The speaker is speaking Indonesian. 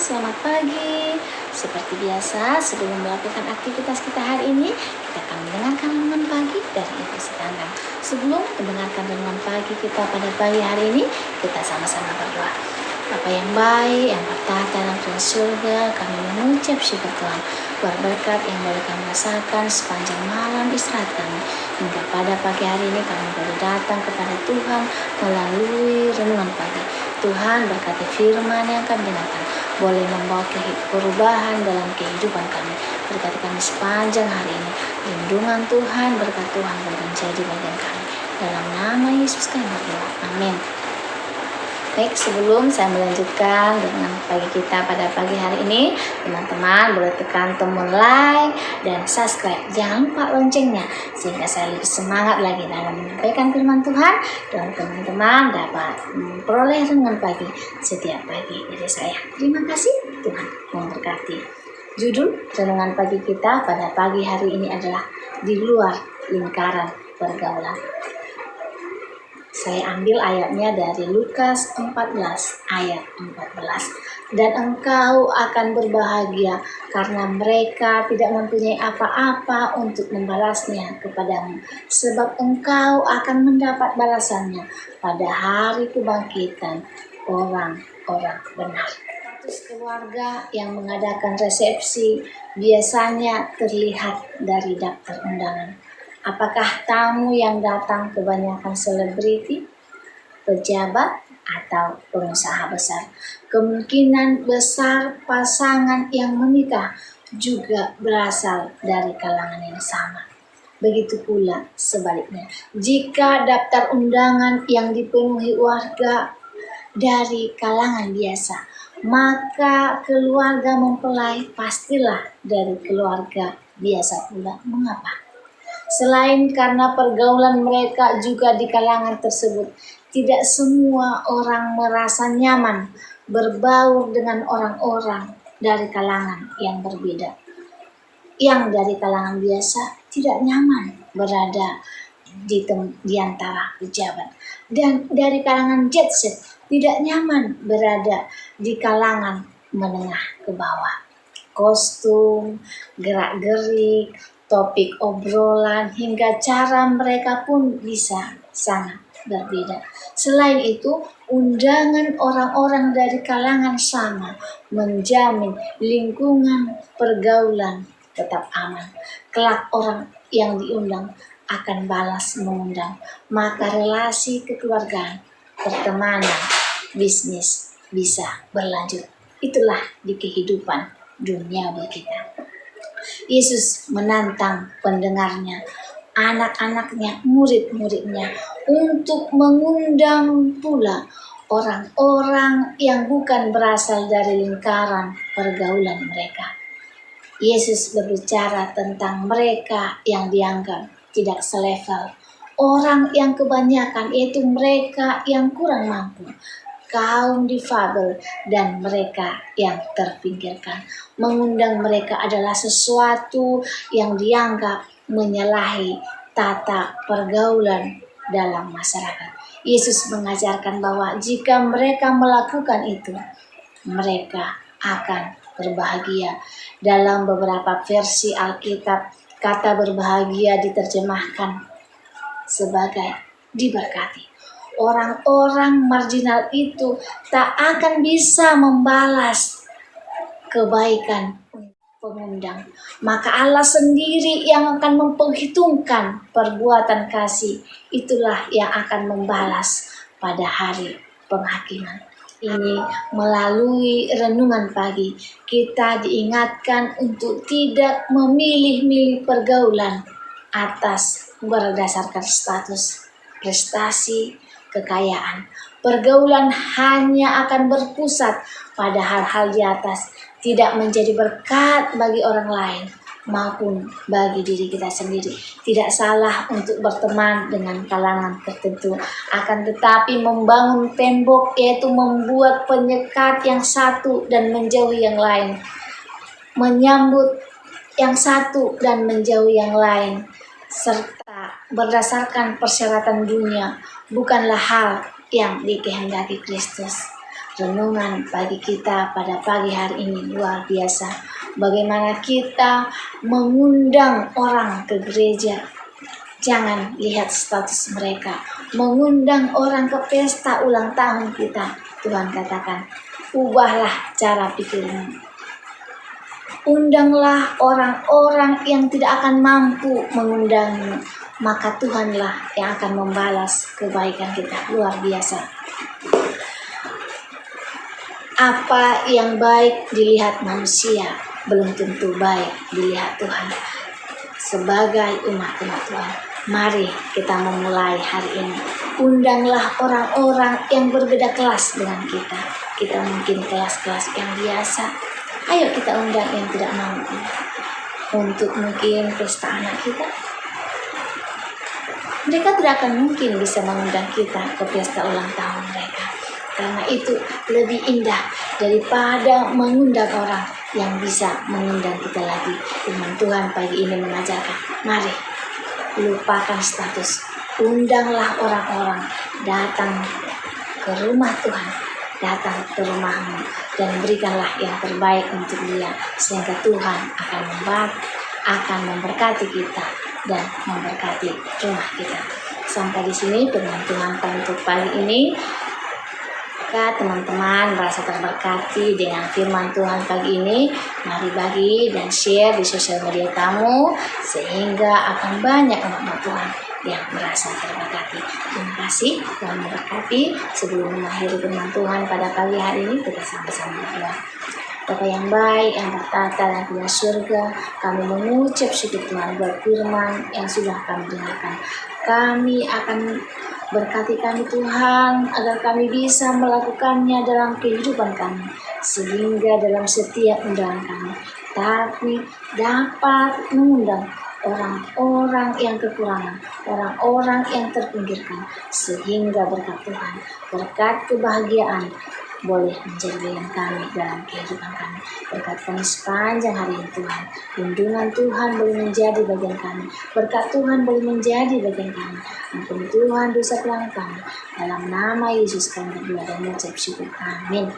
selamat pagi. Seperti biasa, sebelum melakukan aktivitas kita hari ini, kita akan mendengarkan renungan pagi dari Ibu Sitanggang. Sebelum mendengarkan renungan pagi kita pada pagi hari ini, kita sama-sama berdoa. Bapa yang baik, yang bertata dalam Tuhan surga, kami mengucap syukur Tuhan buat berkat yang boleh kami rasakan sepanjang malam istirahat kami. Hingga pada pagi hari ini kami boleh datang kepada Tuhan melalui renungan pagi. Tuhan berkati firman yang kami dengarkan boleh membawa perubahan dalam kehidupan kami. Berkati kami sepanjang hari ini. Lindungan Tuhan, berkat Tuhan boleh menjadi bagian kami. Dalam nama Yesus kami berdoa. Amin. Baik, sebelum saya melanjutkan dengan pagi kita pada pagi hari ini, teman-teman boleh tekan tombol like dan subscribe. Jangan lupa loncengnya, sehingga saya lebih semangat lagi dalam menyampaikan firman Tuhan dan teman-teman dapat memperoleh renungan pagi setiap pagi dari saya. Terima kasih, Tuhan memberkati. Judul renungan pagi kita pada pagi hari ini adalah di luar lingkaran pergaulan. Saya ambil ayatnya dari Lukas 14 ayat 14. Dan engkau akan berbahagia karena mereka tidak mempunyai apa-apa untuk membalasnya kepadamu. Sebab engkau akan mendapat balasannya pada hari kebangkitan orang-orang benar. Status keluarga yang mengadakan resepsi biasanya terlihat dari daftar undangan. Apakah tamu yang datang kebanyakan selebriti, pejabat, atau pengusaha besar? Kemungkinan besar pasangan yang menikah juga berasal dari kalangan yang sama. Begitu pula sebaliknya. Jika daftar undangan yang dipenuhi warga dari kalangan biasa, maka keluarga mempelai pastilah dari keluarga biasa pula. Mengapa? Selain karena pergaulan mereka juga di kalangan tersebut, tidak semua orang merasa nyaman berbaur dengan orang-orang dari kalangan yang berbeda. Yang dari kalangan biasa tidak nyaman berada di antara pejabat. Dan dari kalangan jet set tidak nyaman berada di kalangan menengah ke bawah. Kostum, gerak-gerik, topik obrolan, hingga cara mereka pun bisa sangat berbeda. Selain itu, undangan orang-orang dari kalangan sama menjamin lingkungan pergaulan tetap aman. Kelak orang yang diundang akan balas mengundang, maka relasi kekeluargaan, pertemanan, bisnis bisa berlanjut. Itulah di kehidupan duniawi kita. Yesus menantang pendengarnya, anak-anaknya, murid-muridnya untuk mengundang pula orang-orang yang bukan berasal dari lingkaran pergaulan mereka. Yesus berbicara tentang mereka yang dianggap tidak selevel, orang yang kebanyakan, yaitu mereka yang kurang mampu, kaum difabel, dan mereka yang terpinggirkan. Mengundang mereka adalah sesuatu yang dianggap menyalahi tata pergaulan dalam masyarakat. Yesus mengajarkan bahwa jika mereka melakukan itu, mereka akan berbahagia. Dalam beberapa versi Alkitab, kata berbahagia diterjemahkan sebagai diberkati. Orang-orang marginal itu tak akan bisa membalas kebaikan pengundang. Maka Allah sendiri yang akan memperhitungkan perbuatan kasih. Itulah yang akan membalas pada hari penghakiman. Ini melalui renungan pagi, kita diingatkan untuk tidak memilih-milih pergaulan atas berdasarkan status, prestasi, kekayaan. Pergaulan hanya akan berpusat pada hal-hal di atas, tidak menjadi berkat bagi orang lain maupun bagi diri kita sendiri. Tidak salah untuk berteman dengan kalangan tertentu, akan tetapi membangun tembok, yaitu membuat penyekat yang satu dan menjauhi yang lain, menyambut yang satu dan menjauhi yang lain, serta berdasarkan persyaratan dunia bukanlah hal yang dikehendaki Kristus. renungan bagi kita pada pagi hari ini luar biasa. Bagaimana kita mengundang orang ke gereja. Jangan lihat status mereka. Mengundang orang ke pesta ulang tahun kita. Tuhan katakan, ubahlah cara pikirmu. Undanglah orang-orang yang tidak akan mampu mengundangmu, maka Tuhanlah yang akan membalas kebaikan kita. Luar biasa. Apa yang baik dilihat manusia, belum tentu baik dilihat Tuhan. Sebagai umat-umat Tuhan, mari kita memulai hari ini. Undanglah orang-orang yang berbeda kelas dengan kita. Kita mungkin kelas-kelas yang biasa. Ayo kita undang yang tidak mampu untuk mungkin pesta anak kita. Mereka tidak akan mungkin bisa mengundang kita ke pesta ulang tahun mereka. Karena itu lebih indah daripada mengundang orang yang bisa mengundang kita lagi. Firman Tuhan pagi ini mengajarkan, mari lupakan status. Undanglah orang-orang datang ke rumah Tuhan, datang ke rumahmu, dan berikanlah yang terbaik untuk dia, sehingga Tuhan akan memberkati kita dan memberkati rumah kita. Sampai di sini firman Tuhan untuk pagi ini. Jika teman-teman merasa terberkati dengan firman Tuhan pagi ini, mari bagi dan share di sosial media kamu, sehingga akan banyak umat Tuhan yang merasa terberkati. Terima kasih, Tuhan memberkati. Sebelum mengakhiri firman Tuhan pada pagi hari ini, kita sama-sama berdoa. Bapa yang baik, yang bertata dan punya surga, kami mengucap syukur Tuhan buat firman yang sudah kami dengarkan. Kami akan berkati kami Tuhan, agar kami bisa melakukannya dalam kehidupan kami, sehingga dalam setiap undangan kami, tapi dapat mengundang orang-orang yang kekurangan, orang-orang yang terpinggirkan, sehingga berkat Tuhan, berkat kebahagiaan boleh menjadi bagian kami dalam kehidupan kami. Berkat kami sepanjang hari ini Tuhan. Lindungan Tuhan boleh menjadi bagian kami. Berkat Tuhan boleh menjadi bagian kami. Ampuni Tuhan dosa pelanggan kami. Dalam nama Yesus kami berdoa dan mengucap syukur. Amin.